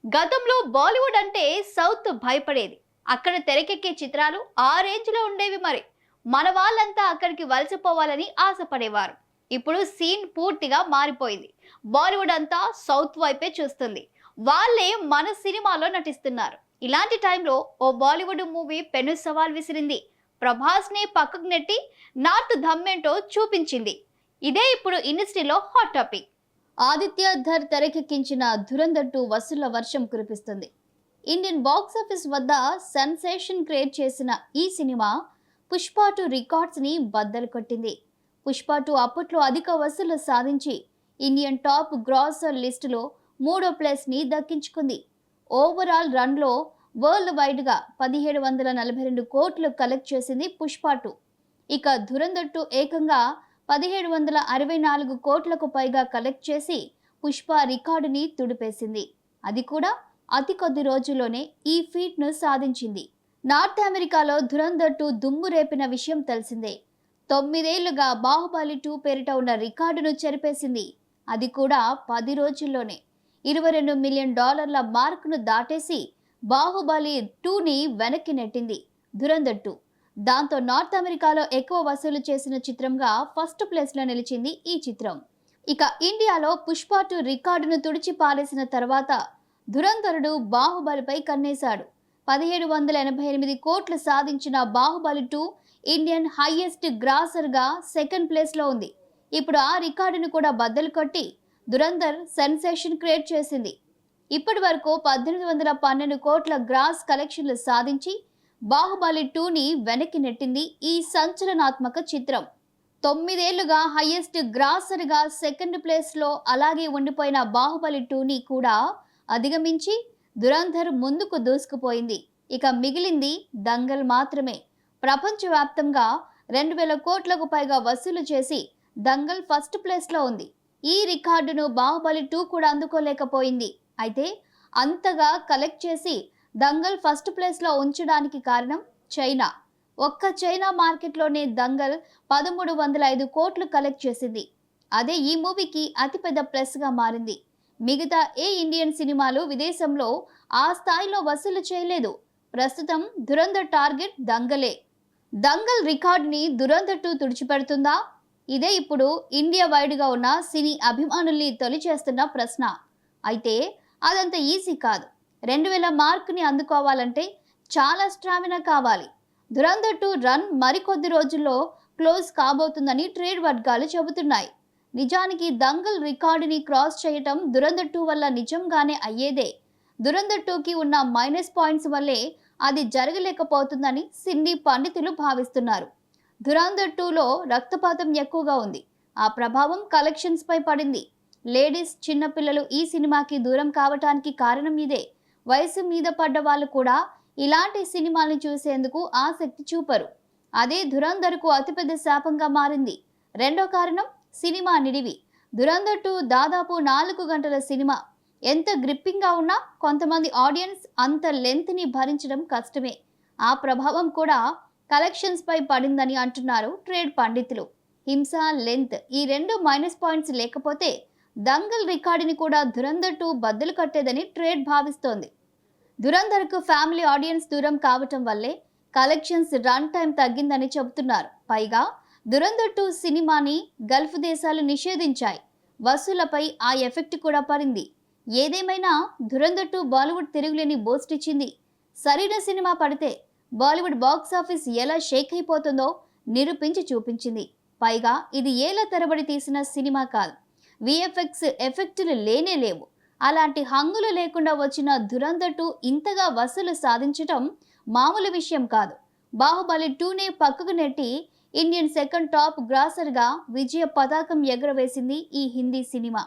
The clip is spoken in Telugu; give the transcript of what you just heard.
గతంలో బాలీవుడ్ అంటే సౌత్ భయపడేది. అక్కడ తెరకెక్కే చిత్రాలు ఆ రేంజ్ లో ఉండేవి మరి. మన వాళ్ళంతా అక్కడికి వలసపోవాలని ఆశపడేవారు. ఇప్పుడు సీన్ పూర్తిగా మారిపోయింది. బాలీవుడ్ అంతా సౌత్ వైపే చూస్తుంది. వాళ్ళే మన సినిమాలో నటిస్తున్నారు. ఇలాంటి టైంలో ఓ బాలీవుడ్ మూవీ పెను సవాల్ విసిరింది. ప్రభాస్ ని పక్కకు నెట్టి నార్త్ దమ్మేంటో చూపించింది. ఇదే ఇప్పుడు ఇండస్ట్రీలో హాట్ టాపిక్. ఆదిత్య ధర్ తెరకెక్కించిన ధురంధర్ 2 వసూళ్ల వర్షం కురిపిస్తుంది. ఇండియన్ బాక్సాఫీస్ వద్ద సెన్సేషన్ క్రియేట్ చేసిన ఈ సినిమా పుష్ప 2 రికార్డ్స్ ని బద్దలు కొట్టింది. పుష్ప 2 అప్పట్లో అధిక వసూళ్లు సాధించి ఇండియన్ టాప్ గ్రాసర్ లిస్టులో మూడో ప్లేస్ ని దక్కించుకుంది. ఓవరాల్ రన్ లో వరల్డ్ వైడ్ గా 1742 కోట్లు కలెక్ట్ చేసింది పుష్ప 2. ఇక ధురంధర్ 2 ఏకంగా 1764 కోట్లకు పైగా కలెక్ట్ చేసి పుష్ప రికార్డుని తుడిపేసింది. అది కూడా అతి కొద్ది రోజుల్లోనే ఈ ఫీట్ను సాధించింది. నార్త్ అమెరికాలో ధురంధర్ 2 దుమ్ము రేపిన విషయం తెలిసిందే. 9 ఏళ్లుగా బాహుబలి 2 పేరిట ఉన్న రికార్డును చెరిపేసింది. అది కూడా 10 రోజుల్లోనే $22 మిలియన్ మార్కును దాటేసి బాహుబలి 2ని వెనక్కి నెట్టింది ధురంధర్ 2. దాంతో నార్త్ అమెరికాలో ఎక్కువ వసూలు చేసిన చిత్రంగా ఫస్ట్ ప్లేస్లో నిలిచింది ఈ చిత్రం. ఇక ఇండియాలో పుష్ప 2 రికార్డును తుడిచి పారేసిన తర్వాత ధురంధరుడు బాహుబలిపై కన్నేశాడు. 1788 కోట్లు సాధించిన బాహుబలి 2 ఇండియన్ హైయెస్ట్ గ్రాసర్గా సెకండ్ ప్లేస్లో ఉంది. ఇప్పుడు ఆ రికార్డును కూడా బద్దలు కొట్టి ధురంధర్ సెన్సేషన్ క్రియేట్ చేసింది. ఇప్పటి వరకు 1812 కోట్ల గ్రాస్ కలెక్షన్లు సాధించి బాహుబలి 2ని వెనక్కి నెట్టింది ఈ సంచలనాత్మక చిత్రం. 9 ఏళ్లుగా హైయెస్ట్ గ్రాసర్గా సెకండ్ ప్లేస్లో అలాగే ఉండిపోయిన బాహుబలి 2ని కూడా అధిగమించి ధురంధర్ ముందుకు దూసుకుపోయింది. ఇక మిగిలింది దంగల్ మాత్రమే. ప్రపంచవ్యాప్తంగా 2000 కోట్లకు పైగా వసూలు చేసి దంగల్ ఫస్ట్ ప్లేస్లో ఉంది. ఈ రికార్డును బాహుబలి 2 కూడా అందుకోలేకపోయింది. అయితే అంతగా కలెక్ట్ చేసి దంగల్ ఫస్ట్ ప్లేస్లో ఉంచడానికి కారణం చైనా. ఒక్క చైనా మార్కెట్లోనే దంగల్ 1305 కోట్లు కలెక్ట్ చేసింది. అదే ఈ మూవీకి అతిపెద్ద ప్లస్గా మారింది. మిగతా ఏ ఇండియన్ సినిమాలు విదేశంలో ఆ స్థాయిలో వసూలు చేయలేదు. ప్రస్తుతం ధురంధర్ టార్గెట్ దంగలే. దంగల్ రికార్డ్ని ధురంధర్ 2 తుడిచిపెడుతుందా? ఇదే ఇప్పుడు ఇండియా వైడ్గా ఉన్న సినీ అభిమానుల్ని తొలి చేస్తున్న ప్రశ్న. అయితే అదంత ఈజీ కాదు. 2000 మార్కుని అందుకోవాలంటే చాలా స్టామినా కావాలి. ధురంధర్ 2 రన్ మరికొద్ది రోజుల్లో క్లోజ్ కాబోతుందని ట్రేడ్ వర్గాలు చెబుతున్నాయి. నిజానికి దంగల్ రికార్డుని క్రాస్ చేయటం ధురంధర్ 2 వల్ల నిజంగానే అయ్యేదే. ధురంధర్ 2కి ఉన్న మైనస్ పాయింట్స్ వల్లే అది జరగలేకపోతుందని సినీ పండితులు భావిస్తున్నారు. ధురంధర్ 2లో రక్తపాతం ఎక్కువగా ఉంది. ఆ ప్రభావం కలెక్షన్స్ పై పడింది. లేడీస్, చిన్నపిల్లలు ఈ సినిమాకి దూరం కావటానికి కారణం ఇదే. వయసు మీద పడ్డ వాళ్ళు కూడా ఇలాంటి సినిమాల్ని చూసేందుకు ఆసక్తి చూపరు. అదే ధురంధర్కు అతిపెద్ద శాపంగా మారింది. రెండో కారణం సినిమా నిడివి. ధురంధర్ 2 దాదాపు 4 గంటల సినిమా. ఎంత గ్రిప్పింగ్గా ఉన్నా కొంతమంది ఆడియన్స్ అంత లెంత్ని భరించడం కష్టమే. ఆ ప్రభావం కూడా కలెక్షన్స్ పై పడిందని అంటున్నారు ట్రేడ్ పండితులు. హింస, లెంత్ ఈ రెండు మైనస్ పాయింట్స్ లేకపోతే దంగల్ రికార్డుని కూడా ధురంధర్ 2 బద్దలు కట్టేదని ట్రేడ్ భావిస్తోంది. ధురంధర్కు ఫ్యామిలీ ఆడియన్స్ దూరం కావటం వల్లే కలెక్షన్స్ రన్ టైం తగ్గిందని చెబుతున్నారు. పైగా ధురంధర్ 2 సినిమాని గల్ఫ్ దేశాలు నిషేధించాయి. వసూలపై ఆ ఎఫెక్ట్ కూడా పడింది. ఏదేమైనా ధురంధర్ 2 బాలీవుడ్ తిరుగులేని బూస్ట్ ఇచ్చింది. సరైన సినిమా పడితే బాలీవుడ్ బాక్సాఫీస్ ఎలా షేక్ అయిపోతుందో నిరూపించి చూపించింది. పైగా ఇది ఏళ్ల తరబడి తీసిన సినిమా కాదు. విఎఫ్ఎక్స్ ఎఫెక్టులు లేనే లేవు. అలాంటి హంగులు లేకుండా వచ్చిన ధురంధర్ 2 ఇంతగా వసూలు సాధించటం మామూలు విషయం కాదు. బాహుబలి 2నే పక్కకు నెట్టి ఇండియన్ సెకండ్ టాప్ గ్రాసర్గా విజయ పతాకం ఎగురవేసింది ఈ హిందీ సినిమా.